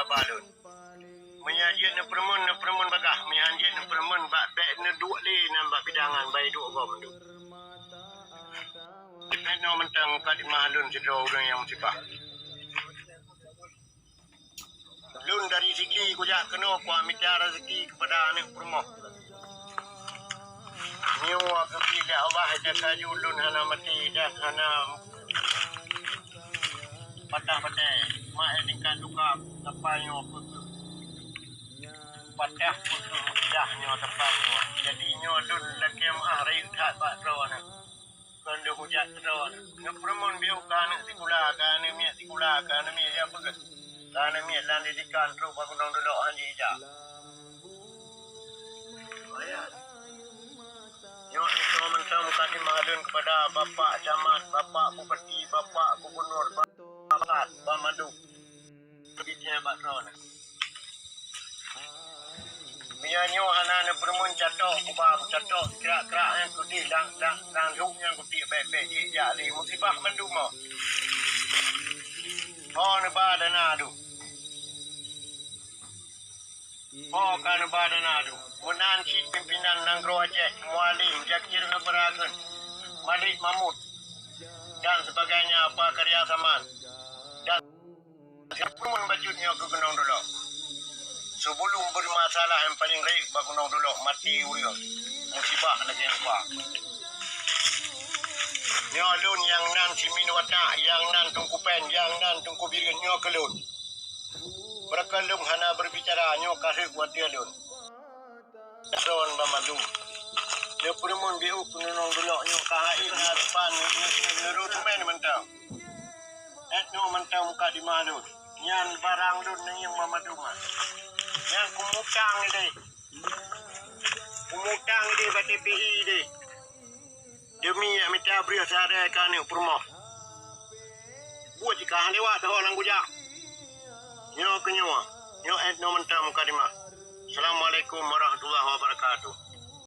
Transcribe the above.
balun. Menyajian na permun bagah, menyajian na permun bak bek na duk le nambah bidangan bai duk gom tu. Kita mentang kat mahalun sedau orang yang musibah. Lun dari segi kujak kena ku minta rezeki kepada anak permoh. Nyawa kepada Allah jaga julun hana mati dah hana patah-patah. Mak tingkat duka tapanya putu. Patah putu tidaknya tapanya. Jadi nyodun lagi rai tak pak rawana. Kanda hujat rawana. Ngepromun biu kan sikula kan mi sikula kan mi ya pegat. Kan mi lan didikan ru bangun dulu anji ja. Nyok itu mentang kami mahalun kepada Bapak Camat, Bapak Bupati, Bapak Gubernur, Bapak Bamadu. Begitunya Pak Ron. Biarnya anak-anak bermun catok, kubah catok, kerak-kerak yang kuti, dan ruk yang kuti, baik-baik, jali, musibah menduma. Oh, nebah dan adu. Oh, kan nebah dan adu. Menanci pimpinan Nanggro Aceh, Mualim, Jakir Ngeberagun, Malik Mahmud, dan sebagainya apa karya zaman. Dan siapapun membacutnya ke gunung dulu. Sebelum bermasalah yang paling baik ke gunung dulu, mati urius. Musibah lagi lupa. Nyolun yang nan simin watak, yang nan tungkupen, yang nan tungku birin, nyokelun. Mereka lum hana berbicara, nyokasih buat dia lun. Rawan Bamadu. Dia permun biu penunung dulu nyu kahai na depan nyu men mentang. Nyu mentang muka di Madu. Nyan barang dun yang Mamadu mah. Yang kumutang ide. Kumutang ide bati PI ide. Demi minta beri sare kan ni permoh. Buat jika lewat orang gujak. Nyu kenyua. Nyu mentang muka di mah. Assalamualaikum warahmatullahi wabarakatuh.